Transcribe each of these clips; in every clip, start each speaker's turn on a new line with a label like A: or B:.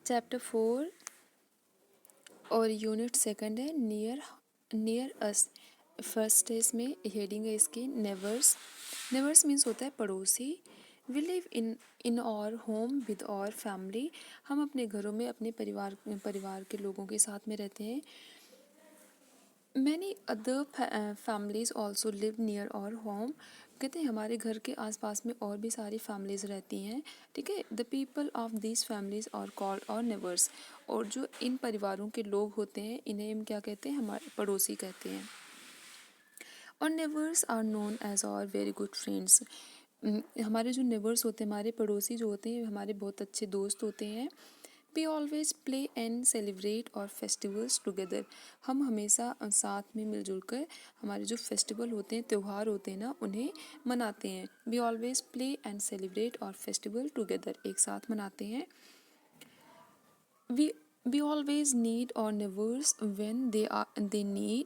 A: Chapter 4 और unit second है near us. First है इसमें हेडिंग है इसकी नेवर्स। नेवर्स मीन्स होता है पड़ोसी। We live in our home with our family. हम अपने घरों में अपने परिवार के लोगों के साथ में रहते हैं। Many other families also live near our home. कहते हैं हमारे घर के आसपास में और भी सारी फैमिलीज रहती हैं। ठीक है, the people of these families are called our neighbours. और जो इन परिवारों के लोग होते हैं इन्हें हम क्या कहते हैं, हमारे पड़ोसी कहते हैं। और neighbours are known as our very good friends. हमारे जो नेबर्स होते हैं, हमारे पड़ोसी जो होते हैं, हमारे बहुत अच्छे दोस्त होते हैं। We always play and celebrate our festivals together. हम हमेशा साथ में मिलजुल कर हमारे जो फेस्टिवल होते हैं, त्यौहार होते हैं ना, उन्हें मनाते हैं। We always play and celebrate our festival together, एक साथ मनाते हैं। We always need our neighbors when they need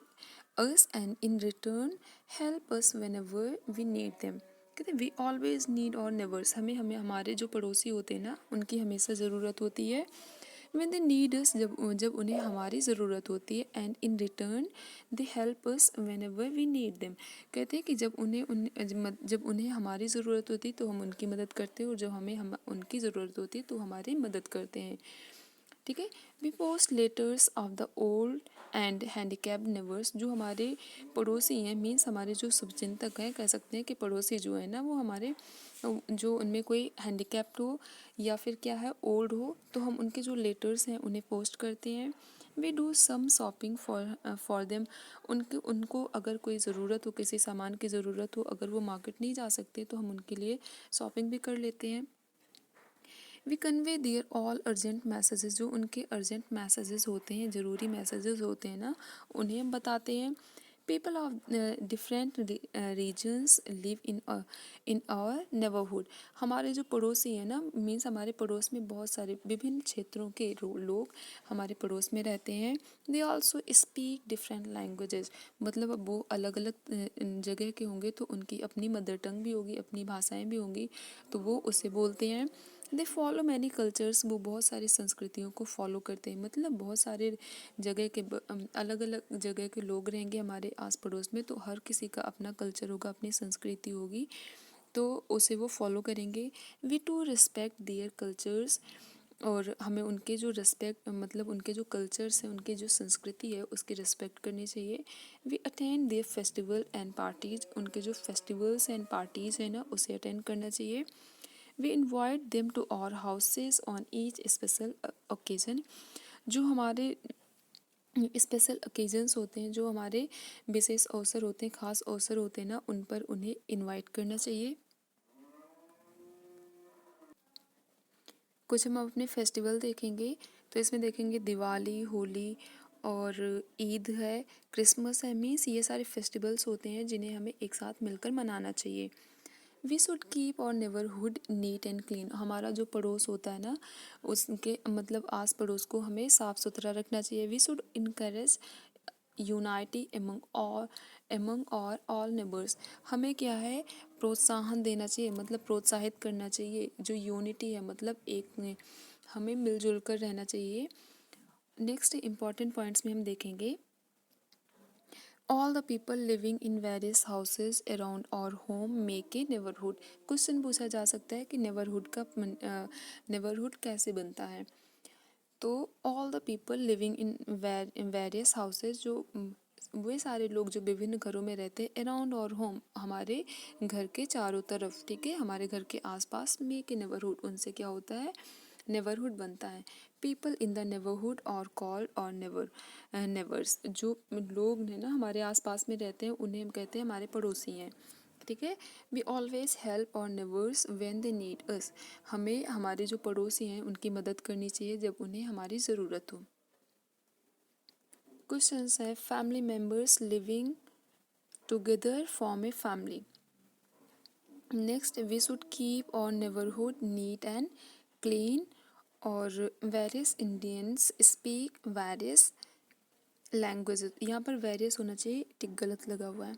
A: us and in return help us whenever we need them। कहते हैं वी ऑलवेज नीड और नेबर्स, हमें हमारे जो पड़ोसी होते हैं ना, उनकी हमेशा ज़रूरत होती है। when they need us, जब उन्हें हमारी ज़रूरत होती है। and in return they help us whenever we need them। कहते हैं कि जब उन्हें हमारी ज़रूरत होती है तो हम उनकी मदद करते हैं, और जब हमें उनकी ज़रूरत होती है तो हमारी मदद करते हैं। ठीक है, we post letters of the old and handicapped neighbours. जो हमारे पड़ोसी हैं, मीन्स हमारे जो शुभचिंतक हैं, कह सकते हैं कि पड़ोसी जो है ना, वो हमारे जो उनमें कोई हैंडीकैप्ड हो या फिर क्या है, ओल्ड हो, तो हम उनके जो लेटर्स हैं उन्हें पोस्ट करते हैं। We do some shopping for them. उनको अगर कोई ज़रूरत हो, किसी सामान की ज़रूरत हो, अगर वो मार्केट नहीं जा सकते तो हम उनके लिए शॉपिंग भी कर लेते हैं। We convey their all urgent messages. जो उनके अर्जेंट मैसेजेस होते हैं, ज़रूरी मैसेजेस होते हैं ना, उन्हें हम बताते हैं। People of different regions live in our neighbourhood. हमारे जो पड़ोसी हैं ना, मीन्स हमारे पड़ोस में बहुत सारे विभिन्न क्षेत्रों के लोग हमारे पड़ोस में रहते हैं। They also speak different languages. मतलब अब वो अलग अलग जगह के होंगे तो उनकी अपनी मदर टंग भी होगी, अपनी भाषाएँ भी होंगी, तो वो उसे बोलते हैं। They follow many cultures. वो बहुत सारी संस्कृतियों को फॉलो करते हैं। मतलब बहुत सारे जगह के अलग अलग जगह के लोग रहेंगे हमारे आस पड़ोस में, तो हर किसी का अपना कल्चर होगा, अपनी संस्कृति होगी, तो उसे वो फॉलो करेंगे। We too respect their cultures. और हमें उनके जो रिस्पेक्ट, मतलब उनके जो कल्चर्स हैं, उनकी जो संस्कृति है, उसकी रिस्पेक्ट करनी चाहिए। We attend their festival and parties. उनके जो फेस्टिवल्स एंड पार्टीज़ हैं ना, उसे अटेंड करना चाहिए। We invite them to our houses on each special occasion. जो हमारे स्पेशल ओकेजन्स होते हैं, जो हमारे विशेष अवसर होते हैं, ख़ास अवसर होते हैं ना, उन पर उन्हें इनवाइट करना चाहिए। कुछ हम अपने फेस्टिवल देखेंगे, तो इसमें देखेंगे दिवाली, होली और ईद है, क्रिसमस है। मीन्स ये सारे फेस्टिवल्स होते हैं जिन्हें हमें एक साथ मिलकर मनाना चाहिए। We should keep our neighbourhood neat and clean. हमारा जो पड़ोस होता है ना, उसके मतलब आस पड़ोस को हमें साफ़ सुथरा रखना चाहिए। We should encourage unity among our all neighbours. हमें क्या है, प्रोत्साहन देना चाहिए, मतलब प्रोत्साहित करना चाहिए। जो यूनिटी है, मतलब एक में हमें मिलजुल कर रहना चाहिए। नेक्स्ट इम्पॉर्टेंट पॉइंट्स में हम देखेंगे, all the people living in various houses around our home make a neighbourhood. Question पूछा जा सकता है कि नेबरहुड कैसे बनता है। तो all the people living in various houses, जो वे सारे लोग जो विभिन्न घरों में रहते हैं, अराउंड और होम, हमारे घर के चारों तरफ, ठीक है, हमारे घर के आसपास में के नेबरहुड, उनसे क्या होता है, नेबरहुड बनता है। पीपल इन द नेबरहुड और कॉल्ड और नेबर्स। जो लोग ने ना हमारे आसपास में रहते हैं, उन्हें हम कहते हैं हमारे पड़ोसी हैं। ठीक है, वी ऑलवेज हेल्प और neighbours when they need us. हमें हमारे जो पड़ोसी हैं उनकी मदद करनी चाहिए जब उन्हें हमारी ज़रूरत हो। क्वेश्चंस है, family members living together form a family. Next, we should keep our neighbourhood neat and clean. और various Indians speak various languages. यहाँ पर वेरियस होना चाहिए, टिक गलत लगा हुआ है।